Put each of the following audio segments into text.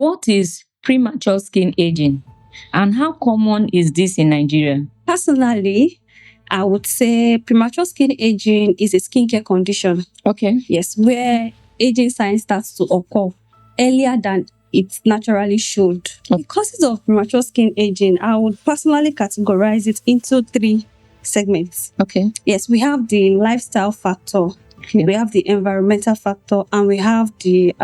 What is premature skin aging and how common is this in Nigeria? Personally, I would say premature skin aging is a skincare condition. Okay. Yes, where aging signs starts to occur earlier than it naturally should. The causes of premature skin aging, I would personally categorize it into three segments. Okay. Yes, we have the lifestyle factor, Okay. we have the environmental factor, and we have the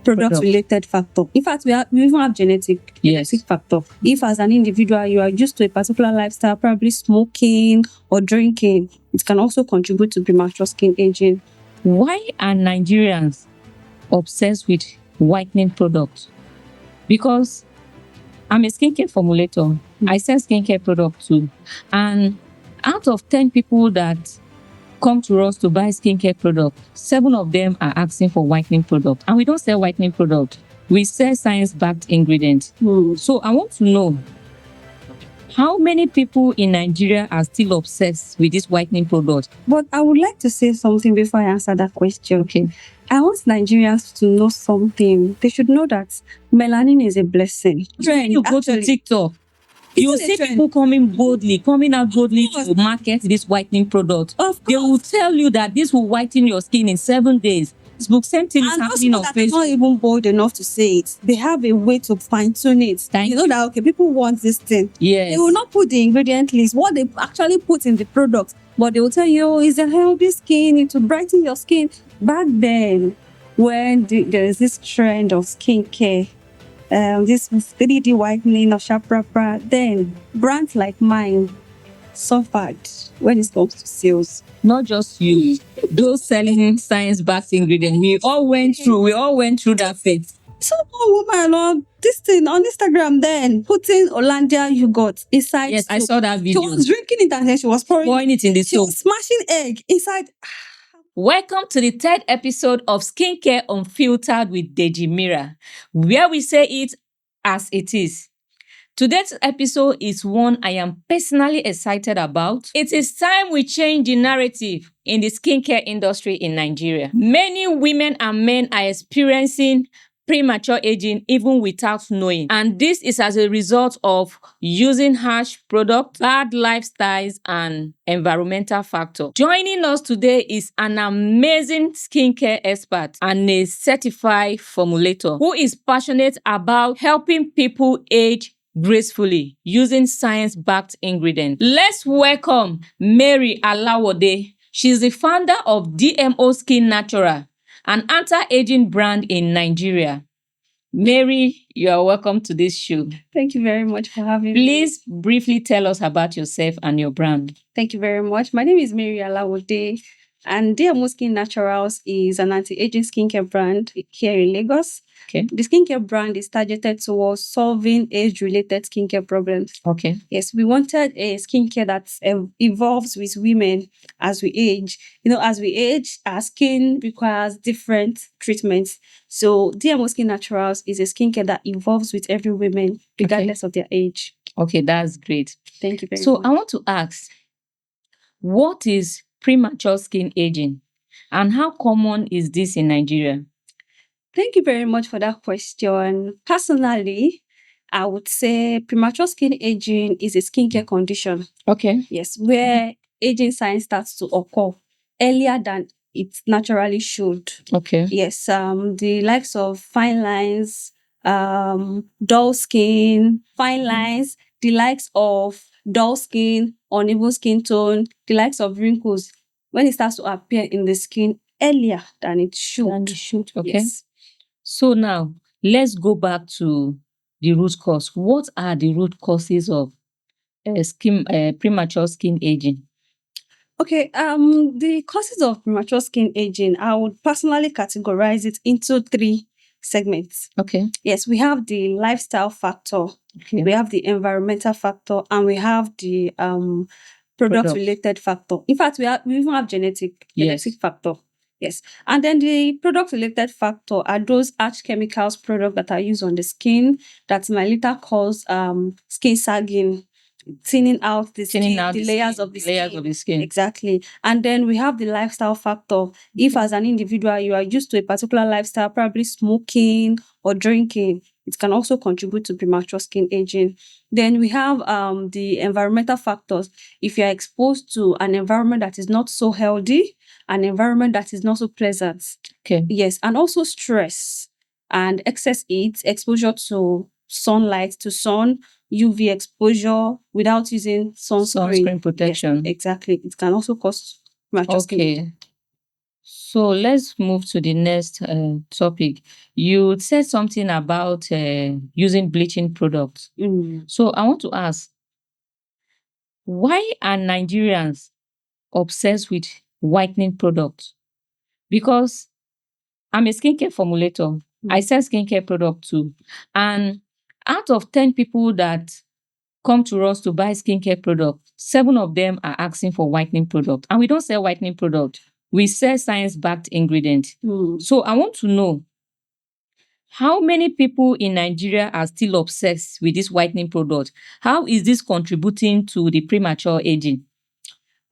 product related factor. In fact, we even have genetic factor. If as an individual you are used to a particular lifestyle, probably smoking or drinking, it can also contribute to premature skin aging. Why are Nigerians obsessed with whitening products? Because I'm a skincare formulator. I sell skincare products too. And out of 10 people that come to us to buy skincare products, 7 of them are asking for whitening products. And we don't sell whitening products. We sell science-backed ingredients. So I want to know, how many people in Nigeria are still obsessed with this whitening product? But I would like to say something before I answer that question. Okay. I want Nigerians to know something. They should know that melanin is a blessing. When you go to TikTok, you see people coming out boldly to market this whitening product. They will tell you that this will whiten your skin in 7 days. Same thing is happening on Facebook. Not even bold enough to say it. They have a way to fine tune it. You know that, okay, people want this thing. Yes. They will not put the ingredient list, what they actually put in the product, but they will tell you, oh, it's a healthy skin, it will brighten your skin. Back then, when there is this trend of skincare, this 3D whitening of Shaprapra, then brands like mine suffered when it comes to sales. Not just you, those selling science-backed ingredients, we all went through that phase. So, woman, this thing on Instagram then, putting Hollandia yogurt inside. Yes, I saw that video. She was drinking it and then she was pouring it in the She soap. was smashing egg inside. Welcome to the 3rd episode of Skincare Unfiltered with Dejimira, where we say it as it is. Today's episode is one I am personally excited about. It is time we change the narrative in the skincare industry in Nigeria. Many women and men are experiencing premature aging even without knowing. And this is as a result of using harsh products, bad lifestyles, and environmental factors. Joining us today is an amazing skincare expert and a certified formulator who is passionate about helping people age gracefully using science-backed ingredients. Let's welcome Mary Alawode. She's the founder of DMO Skin Natural, an anti-aging brand in Nigeria. Mary, you are welcome to this show. Thank you very much for having me. Please briefly tell us about yourself and your brand. Thank you very much. My name is Mary Alawode, and DMO Skin Naturals is an anti-aging skincare brand here in Lagos. Okay. The skincare brand is targeted towards solving age-related skincare problems. Okay. Yes, we wanted a skincare that evolves with women as we age. As we age, our skin requires different treatments. So DMO Skin Naturals is a skincare that evolves with every woman, regardless of their age. Okay, that's great. Thank you very much. So I want to ask, what is premature skin aging and how common is this in Nigeria? Thank you very much for that question. Personally, I would say premature skin aging is a skincare condition. Okay. Yes, where aging signs starts to occur earlier than it naturally should. Okay. Yes, the likes of fine lines, dull skin, fine lines, the likes of dull skin, uneven skin tone, the likes of wrinkles, when it starts to appear in the skin earlier than it should. Okay. Yes. So now, let's go back to the root cause. What are the root causes of premature skin aging? Okay, the causes of premature skin aging, I would personally categorize it into three segments. Okay. Yes, we have the lifestyle factor, Okay. we have the environmental factor, and we have the product related factor. In fact, we even have genetic factor. Yes. And then the product related factor are those harsh chemicals products that are used on the skin that might later cause skin sagging thinning out the Thinning skin, out the the layers skin, of the the layers skin. of the skin. Exactly. And then we have the lifestyle factor. If as an individual you are used to a particular lifestyle, probably smoking or drinking, it can also contribute to premature skin aging. Then we have the environmental factors. If you are exposed to an environment that is not so healthy, an environment that is not so pleasant. Okay. Yes, and also stress and excess heat, exposure to sunlight, to sun, UV exposure without using sunscreen protection. Yes, exactly. It can also cause premature skin. Okay. So let's move to the next topic. You said something about using bleaching products. So I want to ask, why are Nigerians obsessed with whitening products? Because I'm a skincare formulator. I sell skincare product too. And out of 10 people that come to us to buy skincare product, 7 of them are asking for whitening product. And we don't sell whitening product. We sell science-backed ingredient. So I want to know, how many people in Nigeria are still obsessed with this whitening product? How is this contributing to the premature aging?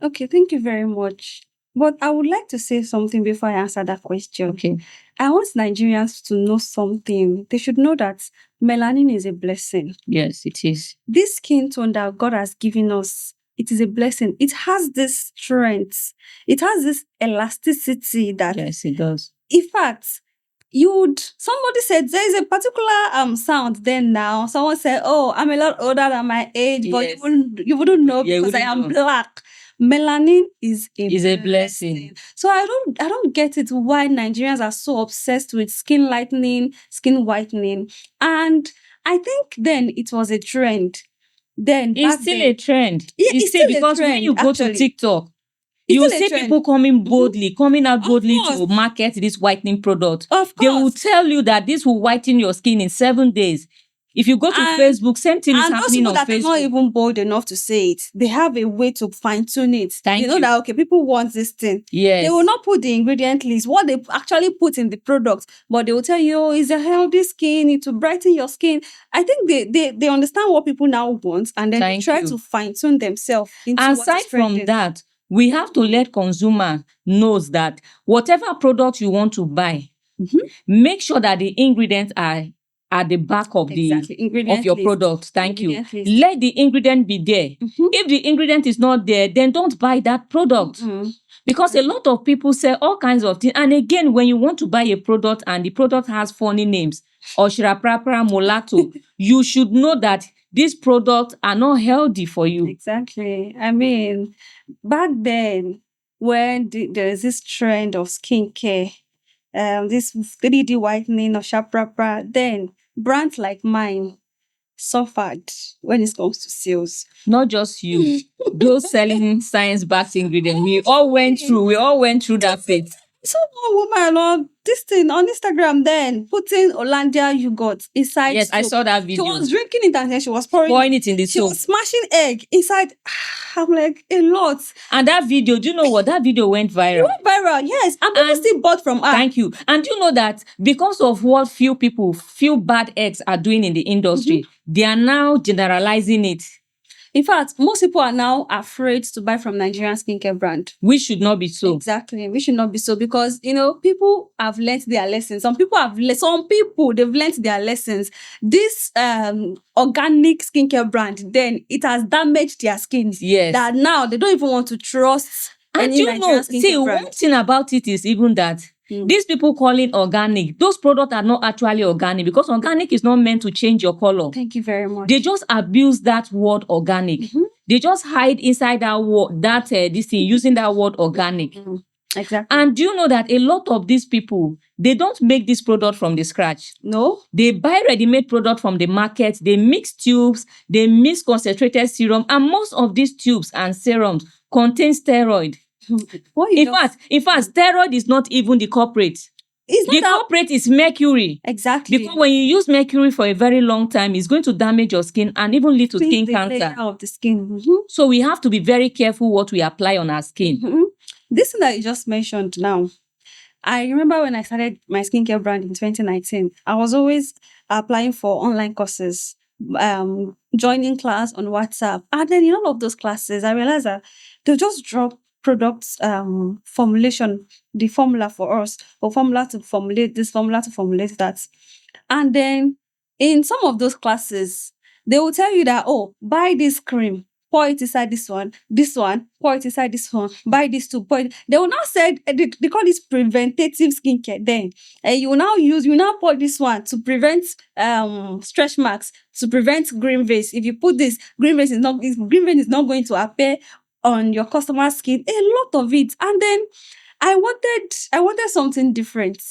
Okay, thank you very much. But I would like to say something before I answer that question. Okay. I want Nigerians to know something. They should know that melanin is a blessing. Yes, it is. This skin tone that God has given us, it is a blessing. It has this strength. It has this elasticity that, Yes, it does. in fact, somebody said there is a particular sound then now. Someone said, "Oh, I'm a lot older than my age," but Yes. you wouldn't know Yeah, you because I wouldn't am know. black. Melanin is a blessing. So I don't get it why Nigerians are so obsessed with skin lightening, skin whitening. And I think then it was a trend. Then It's still a trend. Yeah, it's still because when you go to TikTok, you see people coming boldly, coming out boldly to market this whitening product. Of course. They will tell you that this will whiten your skin in 7 days. If you go to Facebook, same thing is happening on Facebook. And those people that are not even bold enough to say it, they have a way to fine-tune it. Thank you know you. that, okay, people want this thing. Yes. They will not put the ingredient list, what they actually put in the product, but they will tell you, oh, it's a healthy skin, it will brighten your skin. I think they understand what people now want, and then they try to fine-tune themselves into Aside from that, we have to let consumer knows that whatever product you want to buy, make sure that the ingredients are at the back of your product. Thank you. Let the ingredient be there. If the ingredient is not there, then don't buy that product. Because a lot of people say all kinds of things. And again, when you want to buy a product and the product has funny names, Oshiraprapra, Molato, you should know that these products are not healthy for you. Exactly. I mean, back then, when there is this trend of skincare, this 3D whitening of Shaprapra, then brands like mine suffered when it comes to sales. Not just you, those selling science-backed ingredients, we all went through that phase. So one woman, this thing on Instagram then, putting Hollandia yogurt inside Yes, soap. I saw that video. She was drinking it and then she was pouring it in the She soap. was smashing egg inside. I'm like, a lot. And that video, do you know what? That video went viral. It went viral, yes. And people still bought from her. Thank you. And you know that because of what few bad eggs are doing in the industry, they are now generalizing it. In fact, most people are now afraid to buy from Nigerian skincare brand. We should not be so. Exactly. We should not be so because, people have learnt their lessons. Some people, they've learnt their lessons. This organic skincare brand, then it has damaged their skins. Yes. That now they don't even want to trust any Nigerian skincare brand. One thing about it is even that these people calling organic, those products are not actually organic because organic is not meant to change your color. Thank you very much. They just abuse that word organic. They just hide inside that word, using that word organic. Exactly. And do you know that a lot of these people, they don't make this product from the scratch? No. They buy ready-made product from the market, they mix tubes, they mix concentrated serum, and most of these tubes and serums contain steroid. In fact, steroid is not even the culprit. The culprit is mercury. Exactly. Because when you use mercury for a very long time, it's going to damage your skin and even lead to skin cancer. Layer of the skin. So we have to be very careful what we apply on our skin. This thing that you just mentioned now, I remember when I started my skincare brand in 2019, I was always applying for online courses. joining class on WhatsApp. And then in all of those classes, I realized that they'll just drop products formulation, the formula for us, or formula to formulate this, formula to formulate that. And then in some of those classes, they will tell you that, oh, buy this cream, pour it inside this one, pour it inside this one, buy this too, pour it. They will now say, they call this preventative skincare. Then you now pour this one to prevent stretch marks, to prevent green veins. If you put this, green vein is not going to appear on your customer's skin. A lot of it. And then I wanted something different.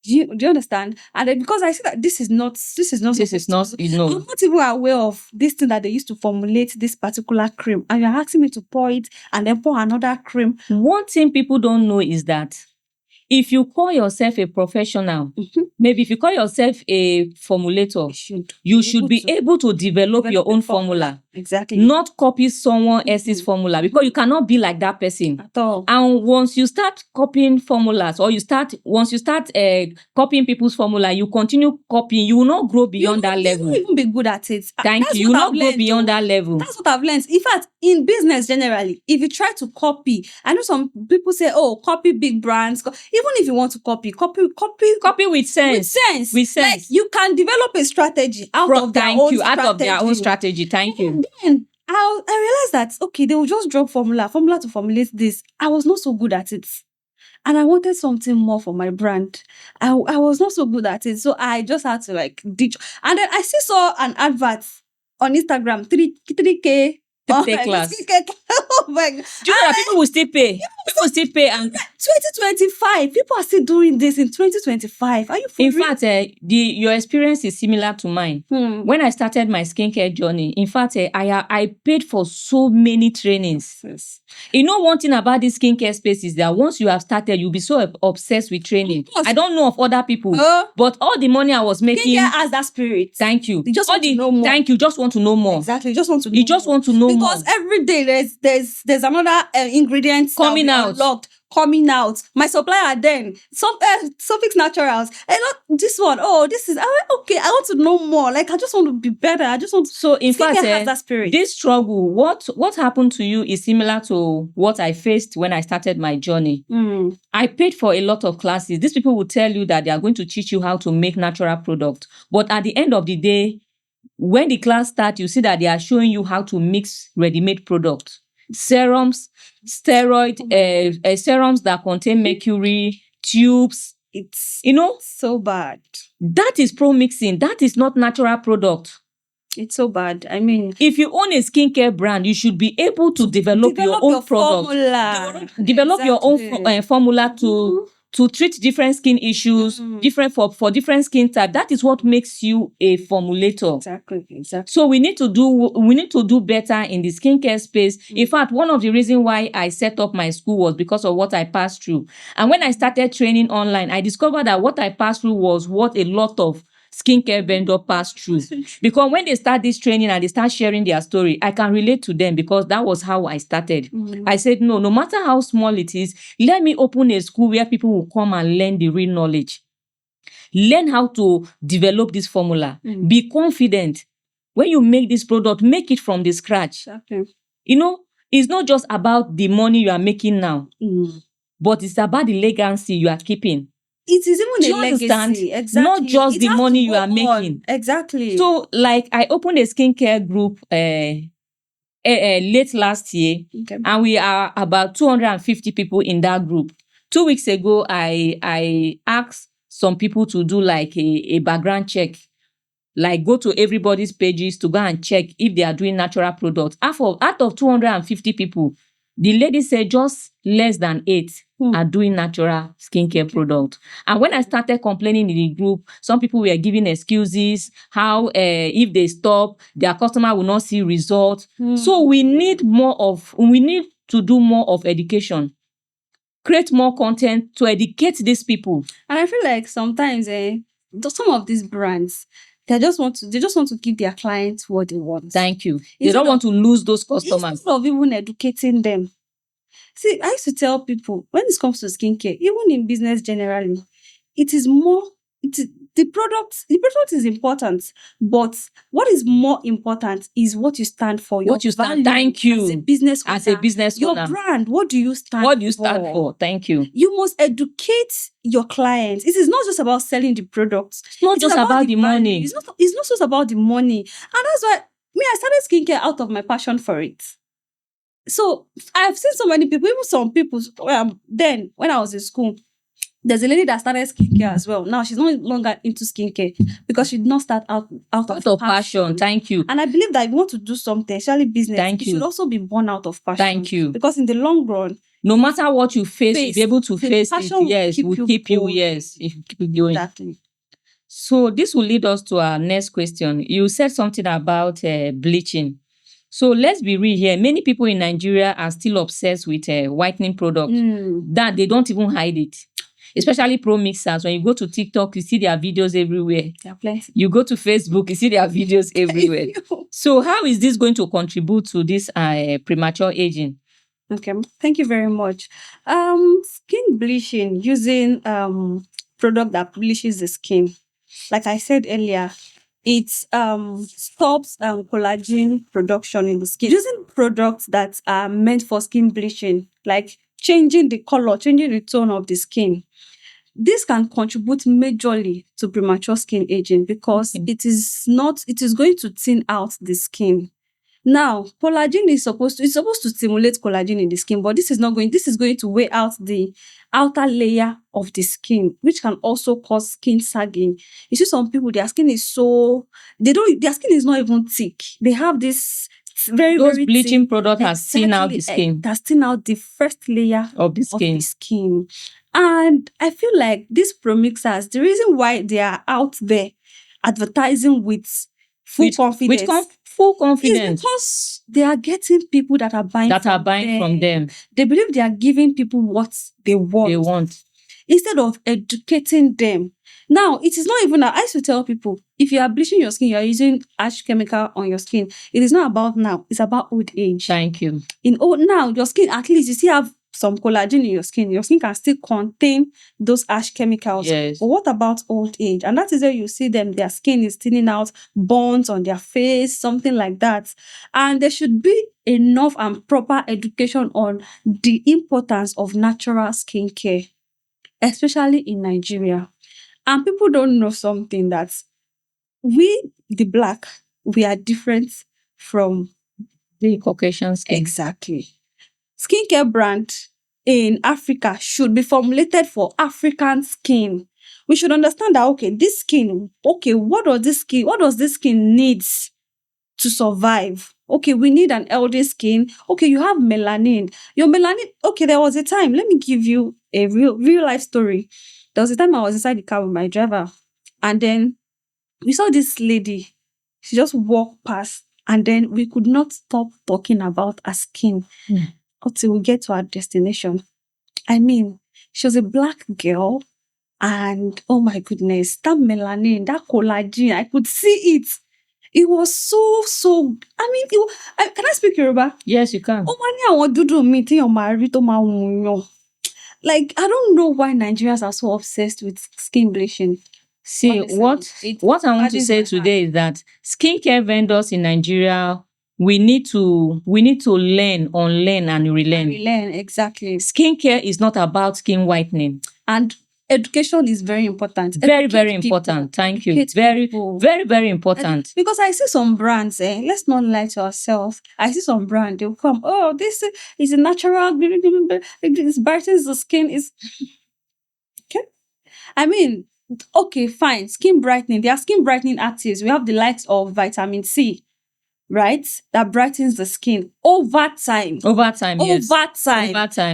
Do you understand? And then because I see that this is not I'm not even aware of this thing that they used to formulate this particular cream. And you're asking me to pour it and then pour another cream. One thing people don't know is that if you call yourself a professional, maybe if you call yourself a formulator, you should be able to develop your own formula. Exactly. Not copy someone else's formula, because you cannot be like that person. At all. And once you start copying formulas, or once you start copying people's formula, you continue copying, you will not grow beyond that level. You will even be good at it. Thank you. You will not grow beyond that level. That's what I've learned. In fact, in business generally, if you try to copy, I know some people say, oh, copy big brands. Even if you want to copy with sense. With sense. Like, you can develop a strategy out of their own strategy. Thank you. Then I realized that, okay, they will just drop formula to formulate this. I was not so good at it. And I wanted something more for my brand. I was not so good at it. So I just had to ditch. And then I saw an advert on Instagram, 3K. Class. Oh my God. Do you know that people will still pay? People will still pay. And 2025, people are still doing this in 2025. Are you for in real? fact, your experience is similar to mine. When I started my skincare journey, in fact, I paid for so many trainings. Yes. You know, one thing about this skincare space is that once you have started, you'll be so obsessed with training. I don't know of other people, but all the money I was making. Skincare has that spirit. Thank you. You just want to know more. Thank you. Just want to know more. Exactly. You just want to know more. Because every day there's another ingredient coming out. Unlocked, coming out. My supplier then, Suffix Naturals. This one, this is, okay, I want to know more. Like, I just want to be better. I just want to. So, in fact, has that spirit. This struggle, what happened to you is similar to what I faced when I started my journey. I paid for a lot of classes. These people will tell you that they are going to teach you how to make natural products. But at the end of the day, when the class starts, you see that they are showing you how to mix ready-made products. Serums, steroid, serums that contain mercury, tubes. It's so bad. That is pro-mixing. That is not natural product. It's so bad. I mean, if you own a skincare brand, you should be able to develop your own product. Formula. Develop your own formula to treat different skin issues, different for different skin type. That is what makes you a formulator. Exactly. So we need to do better in the skincare space. In fact, one of the reasons why I set up my school was because of what I passed through. And when I started training online, I discovered that what I passed through was what a lot of skincare vendor passed through. Because when they start this training and they start sharing their story, I can relate to them, because that was how I started. I said, no matter how small it is, let me open a school where people will come and learn the real knowledge. Learn how to develop this formula. Be confident. When you make this product, make it from the scratch. Okay. It's not just about the money you are making now, but it's about the legacy you are keeping. It is even a legacy. Exactly. Not just the money you are making. Exactly. So, I opened a skincare group late last year, and we are about 250 people in that group. 2 weeks ago, I asked some people to do a background check. Go to everybody's pages to go and check if they are doing natural products. Out of 250 people, the lady said just less than 8 are doing natural skincare products. And when I started complaining in the group, some people were giving excuses, how if they stop, their customer will not see results. So we need to do more of education. Create more content to educate these people. And I feel like sometimes some of these brands, they just want to give their clients what they want. Thank you. They don't want to lose those customers. Instead of even educating them. See, I used to tell people, when it comes to skincare, even in business generally, it is more the product is important, but what is more important is what you stand for. What your you stand. value Thank you. as a business As a owner, business your owner. brand. What do you stand? What do you stand for? Thank you. You must educate your clients. It is not just about selling the products. It's not It is just about the value. money. It's not just about the money, and that's why I started skincare out of my passion for it. So I've seen so many people, even some people. Then when I was in school, there's a lady that started skincare as well. Now she's no longer into skincare because she did not start out of passion. Thank you. And I believe that if you want to do something, especially business, it should also be born out of passion. Thank you. Because in the long run, no matter what you face, you'll be able to face it. Yes, will keep you. Yes, if you keep going. Exactly. So this will lead us to our next question. You said something about bleaching. So let's be real here. Many people in Nigeria are still obsessed with whitening products. That they don't even hide it. Especially pro mixers. When you go to TikTok, you see their videos everywhere. There are plenty. You go to Facebook, you see their videos everywhere. So how is this going to contribute to this premature aging? Okay, thank you very much. Skin bleaching using product that bleaches the skin. Like I said earlier, it stops collagen production in the skin. Using products that are meant for skin bleaching, like changing the color, changing the tone of the skin. This can contribute majorly to premature skin aging because it is going to thin out the skin. Now, collagen is supposed to stimulate collagen in the skin, but this is going to weigh out the outer layer of the skin, which can also cause skin sagging. You see some people, their skin is their skin is not even thick. They have this those bleaching product has thin out the skin. That's thin out the first layer of the skin. And I feel like these pro-mixers, the reason why they are out there advertising with full confidence. Full confidence. Is because they are getting people that are buying from them. They believe they are giving people what they want. Instead of educating them. Now, it is not even, I used to tell people, if you are bleaching your skin, you are using ash chemical on your skin. It is not about now, it's about old age. Thank you. Now, your skin, at least you still have some collagen in your skin. Your skin can still contain those ash chemicals. Yes. But what about old age? And that is where you see them, their skin is thinning out, burns on their face, something like that. And there should be enough and proper education on the importance of natural skincare, especially in Nigeria. And people don't know something, that we, the Black, we are different from the Caucasian skin. Exactly. Skincare brand in Africa should be formulated for African skin. We should understand that, okay, this skin, what does this skin needs to survive? Okay, we need an healthy skin. Okay, you have melanin. Your melanin, okay, there was a time, let me give you a real life story. There was a time I was inside the car with my driver, and then we saw this lady. She just walked past, and then we could not stop talking about her skin until we get to our destination. I mean, she was a Black girl, and oh my goodness, that melanin, that collagen, I could see it. It was so. I mean, can I speak Yoruba? Yes, you can. Like, I don't know why Nigerians are so obsessed with skin bleaching. See, what I want to say today is that skincare vendors in Nigeria, we need to learn, unlearn, and relearn. Exactly. Skincare is not about skin whitening. And education is very important. Very, very important. Thank you. Very, very, very important. Because I see some brands, let's not lie to ourselves. I see some brand, they'll come, oh, this is a natural, it brightens the skin. Okay. I mean, okay, fine. Skin brightening. There are skin brightening actives. We have the likes of vitamin C, right? That brightens the skin over time. Yes. Over time.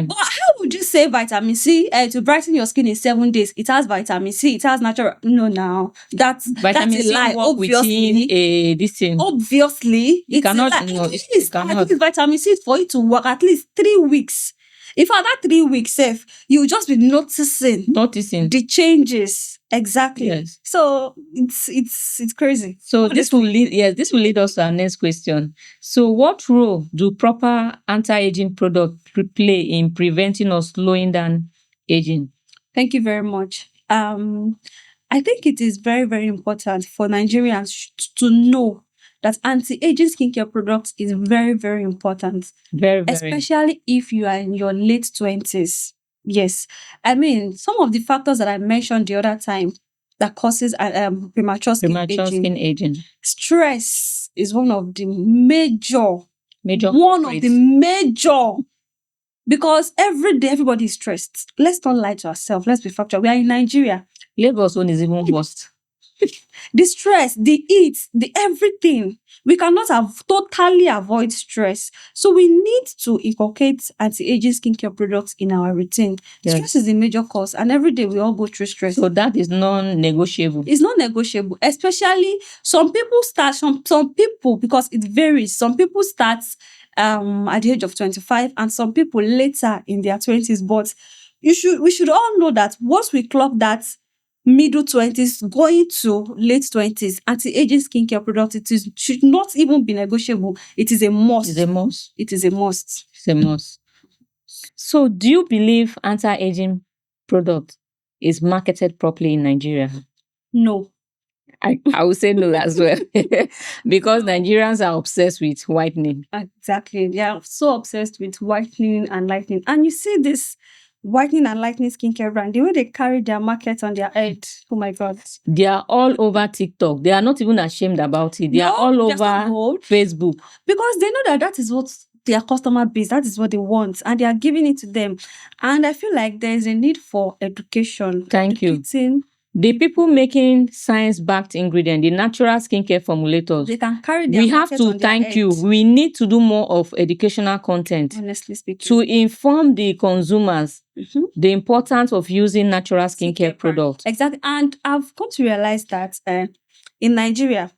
But how would you say vitamin C to brighten your skin in 7 days? It has vitamin C. It has natural. No, now that's a lie. Obviously, this thing. Obviously, it cannot. It cannot. Vitamin C for it to work at least 3 weeks. If at that 3 weeks, you will just be noticing the changes. Exactly. Yes. So it's crazy. So this will lead us to our next question. So what role do proper anti-aging products play in preventing or slowing down aging? Thank you very much. I think it is very, very important for Nigerians to know that anti-aging skincare products is very, very important. Very, very. Especially if you are in your late 20s. Yes. I mean, some of the factors that I mentioned the other time that causes premature skin aging. Stress is one of the major, culprits. because every day everybody is stressed. Let's not lie to ourselves. Let's be factual. We are in Nigeria. Lagos one is even worse. The stress, the heat, the everything. We cannot totally avoid stress. So we need to inculcate anti-aging skincare products in our routine. Yes. Stress is a major cause, and every day we all go through stress. So that is non-negotiable. It's not negotiable, especially some people start, some people, because it varies. Some people start at the age of 25 and some people later in their 20s. But we should all know that once we clock that middle 20s going to late 20s, anti-aging skincare products, should not even be negotiable. It is a must. It's a must. It is a must. It's a must. So do you believe anti-aging product is marketed properly in Nigeria? No. I would say no as well. Because Nigerians are obsessed with whitening. Exactly. They are so obsessed with whitening and lightening. And you see this whitening and lightening skincare brand, the way they carry their market on their head. Oh my God. They are all over TikTok. They are not even ashamed about it. They are all over Facebook. Because they know that is what their customer base, that is what they want, and they are giving it to them. And I feel like there is a need for education. Thank you. The people making science-backed ingredients, the natural skincare formulators, they can carry their we have to thank you. We need to do more of educational content. Honestly speaking. To inform the consumers the importance of using natural skincare products. Exactly. And I've come to realize that in Nigeria,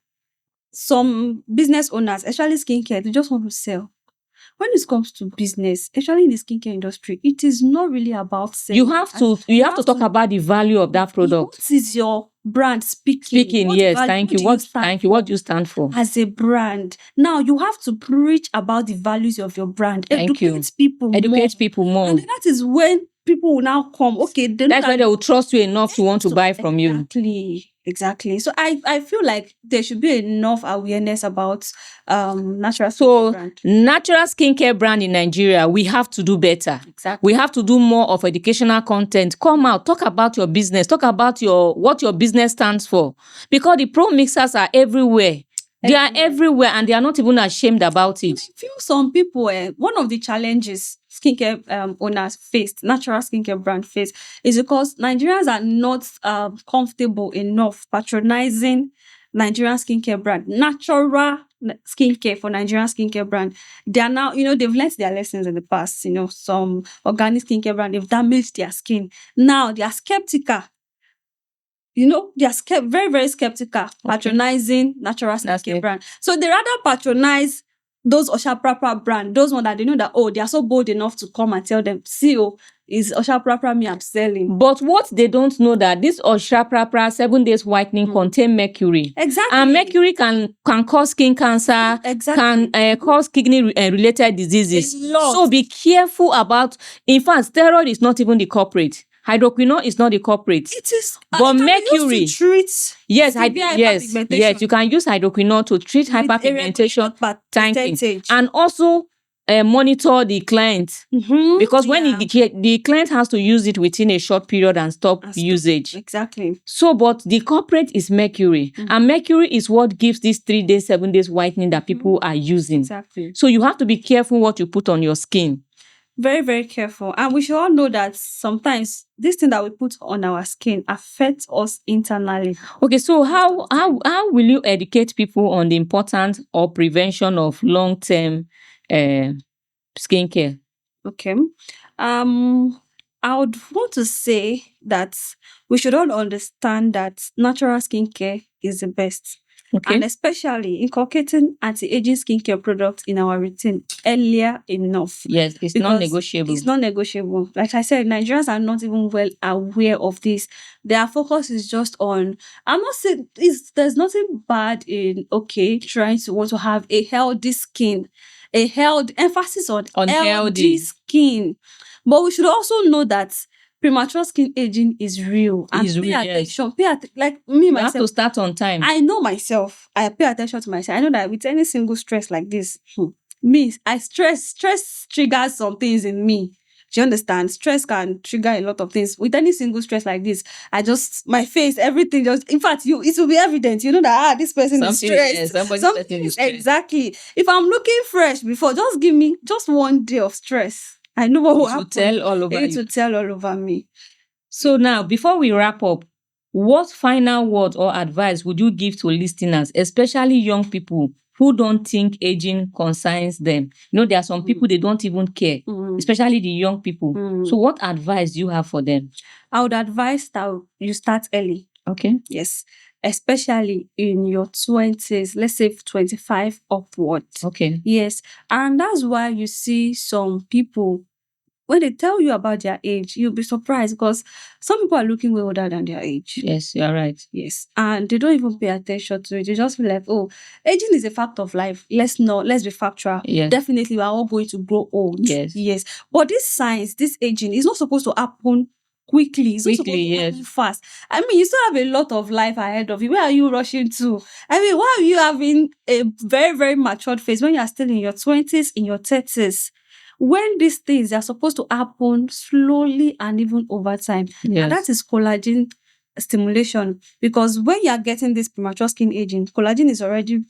some business owners, especially skincare, they just want to sell. When it comes to business, especially in the skincare industry, it is not really about selling. You have to talk about the value of that product. What is your brand speaking? Yes, thank you. What do you stand for? As a brand. Now you have to preach about the values of your brand. Educate people more. And that is when people will now come. Okay, that's why they will trust you enough to want to buy from you. Exactly. So I feel like there should be enough awareness about natural skincare brand. Natural skincare brand in Nigeria, we have to do better. Exactly. We have to do more of educational content. Come out, talk about your business, talk about what your business stands for. Because the pro mixers are everywhere. They are everywhere and they are not even ashamed about it. I feel some people, one of the challenges skincare owners faced, natural skincare brand face, is because Nigerians are not comfortable enough patronizing Nigerian skincare brand, natural skincare for Nigerian skincare brand. They are now, they've learned their lessons in the past. Some organic skincare brand, they've damaged their skin. Now they are skeptical. They are very, very skeptical, patronizing natural skincare brand. So they rather patronize those Oshaprapra brand, those ones that they know that, they are so bold enough to come and tell them, see, is Oshaprapra me I'm selling. But what they don't know that this Oshaprapra 7 days whitening contain mercury. Exactly. And mercury can cause skin cancer, can cause kidney related diseases. So be careful about, in fact, steroid is not even the culprit. Hydroquinone is not the culprit. It is. But mercury. To treat yes, you can use hydroquinone to treat hyperpigmentation. Thank you. And also monitor the client. Because when the client has to use it within a short period and stop usage. Exactly. So, but the culprit is mercury. And mercury is what gives this 3 days, 7 days whitening that people are using. Exactly. So you have to be careful what you put on your skin. Very, very careful. And we should all know that sometimes this thing that we put on our skin affects us internally. Okay, so how will you educate people on the importance or prevention of long-term skincare? Okay. I would want to say that we should all understand that natural skincare is the best. Okay. And especially inculcating anti-aging skincare products in our routine earlier enough. Yes, it's not negotiable. It's not negotiable. Like I said, Nigerians are not even well aware of this. Their focus is just on, I'm not saying there's nothing bad in trying to want to have a healthy skin, emphasis on healthy skin. But we should also know that premature skin aging is real. And Is pay real, yes. attention. Like me You have myself. to start on time. I know myself. I pay attention to myself. I know that with any single stress like this, me, I stress triggers some things in me. Do you understand? Stress can trigger a lot of things. With any single stress like this, my face, everything just, in fact, it will be evident. You know that, this person is stressed. Yes, somebody's person is stressed. Exactly. If I'm looking fresh before, just give me just one day of stress. I know what will happen. Tell all over It will tell all over me. So now, before we wrap up, what final word or advice would you give to listeners, especially young people who don't think aging concerns them? You know, there are some people, they don't even care, especially the young people. So what advice do you have for them? I would advise that you start early. Okay. Yes. Especially in your 20s, let's say 25 upwards. Okay. Yes. And that's why you see some people, when they tell you about their age, you'll be surprised because some people are looking way older than their age. Yes, you're right. Yes. And they don't even pay attention to it. They just feel like, oh, aging is a fact of life. Let's be factual. Yes. Definitely, we are all going to grow old. Yes. Yes. But this science, this aging is not supposed to happen quickly. It's not supposed to happen fast. I mean, you still have a lot of life ahead of you. Where are you rushing to? I mean, why are you having a very, very matured phase when you are still in your 20s, in your 30s? When these things are supposed to happen slowly and even over time. Yes. And that is collagen stimulation. Because when you are getting this premature skin aging, collagen is already,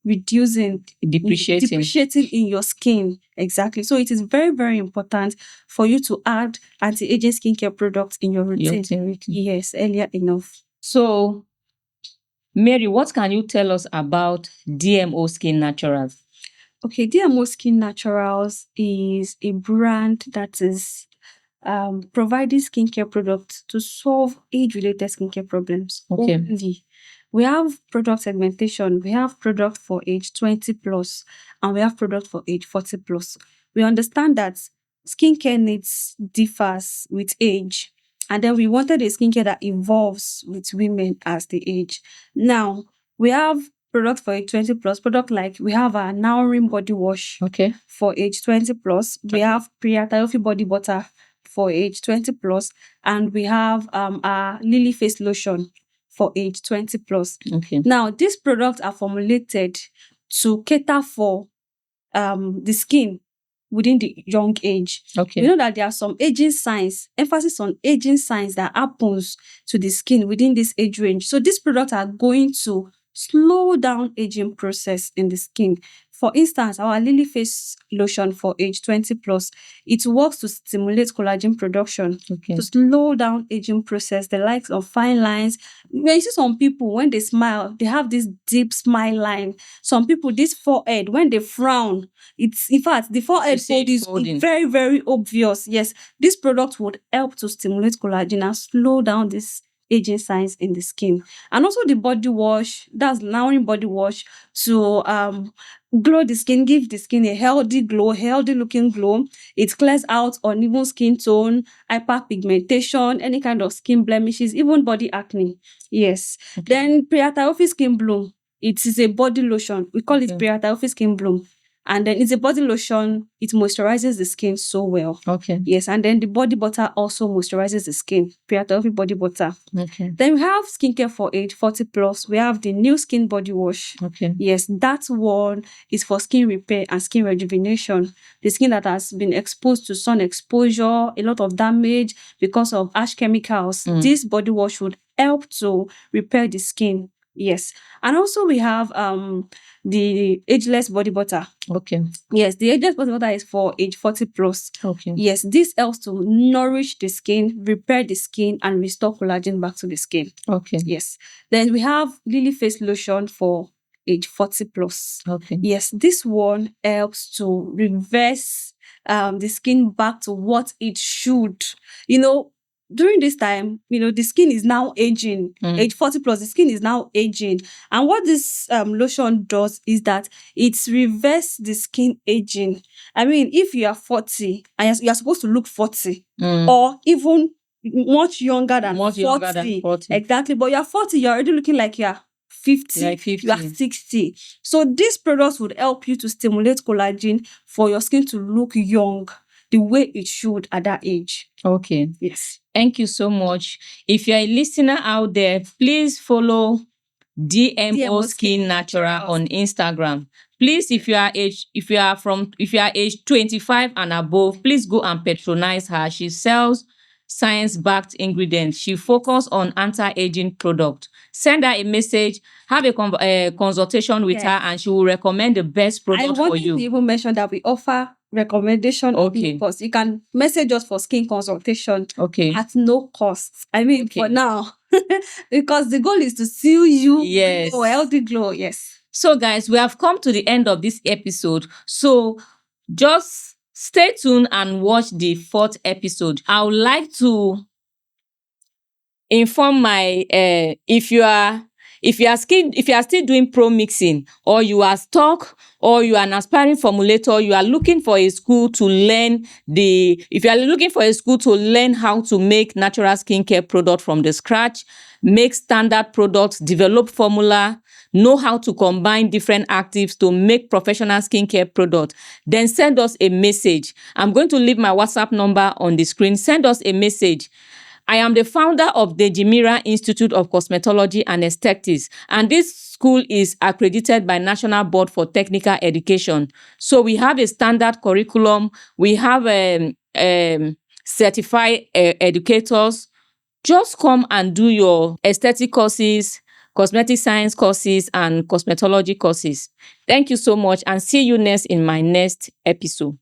reducing, depreciating in your skin. Exactly. So it is very, very important for you to add anti-aging skincare products in your routine. Yes, earlier enough. So, Mary, what can you tell us about DMO Skin Naturals? Okay, DMO Skin Naturals is a brand that is providing skincare products to solve age-related skincare problems. Okay. Only. We have product segmentation. We have product for age 20 plus, and we have product for age 40 plus. We understand that skincare needs differs with age, and then we wanted a skincare that evolves with women as they age. Now, we have product for age 20 plus, product like we have our Nowring body wash for age 20 plus. We have Premature body butter for age 20 plus, and we have our Lily face lotion for age 20 plus. Okay. Now, these products are formulated to cater for the skin within the young age. Okay. We know that there are some aging signs, emphasis on aging signs that happens to the skin within this age range. So these products are going to slow down aging process in the skin. For instance, our Lily face lotion for age 20 plus, it works to stimulate collagen production, to slow down aging process, the likes of fine lines. When you see some people, when they smile, they have this deep smile line. Some people, this forehead, when they frown, it's, in fact, the forehead fold is very, very obvious. Yes, this product would help to stimulate collagen and slow down this aging signs in the skin. And also the body wash, that's Nowring body wash, to glow the skin, give the skin a healthy glow, healthy looking glow. It clears out uneven skin tone, hyperpigmentation, any kind of skin blemishes, even body acne. Yes. Then Premature skin bloom. It is a body lotion. We call it Premature skin bloom. And then it's a body lotion. It moisturizes the skin so well. Okay. Yes. And then the body butter also moisturizes the skin. Premature body butter. Okay. Then we have skincare for age 40 plus. We have the new skin body wash. Okay. Yes, that one is for skin repair and skin rejuvenation. The skin that has been exposed to sun exposure, a lot of damage because of harsh chemicals. This body wash would help to repair the skin. Yes. And also we have the ageless body butter. Okay. Yes, the ageless body butter is for age 40 plus. Okay. Yes, this helps to nourish the skin, repair the skin, and restore collagen back to the skin. Okay. Yes. Then we have Lily face lotion for age 40 plus. Okay. Yes, this one helps to reverse the skin back to what it should. During this time, the skin is now aging. Age 40 plus, the skin is now aging. And what this lotion does is that it reverses the skin aging. I mean, if you are 40 and you're supposed to look 40 or even much younger than 40. Exactly. But you're 40, you're already looking like you're 50, you are 60. So these products would help you to stimulate collagen for your skin to look young. the way it should at that age. Okay. Yes. Thank you so much. If you're a listener out there, please follow DMO Skin Natural on Instagram. Please, if you are age 25 and above, please go and patronize her. She sells science-backed ingredients. She focuses on anti-aging product. Send her a message, have a consultation with her, and she will recommend the best product for you. I wanted to even mention that we offer recommendation. Okay. Because you can message us for skin consultation. Okay. At no cost. I mean, Okay. for now, because the goal is to see you Yes. glow, healthy glow. Yes. So, guys, we have come to the end of this episode. So, just stay tuned and watch the 4th episode. I would like to inform my if you are still doing pro mixing, or you are stuck, or you are an aspiring formulator, you are looking for a school to learn how to make natural skincare product from the scratch, make standard products, develop formula, know how to combine different actives to make professional skincare product, then send us a message. I'm going to leave my WhatsApp number on the screen. Send us a message. I am the founder of the Dejimira Institute of Cosmetology and Aesthetics, and this school is accredited by National Board for Technical Education. So we have a standard curriculum. We have certified educators. Just come and do your aesthetic courses, cosmetic science courses, and cosmetology courses. Thank you so much, and see you next in my next episode.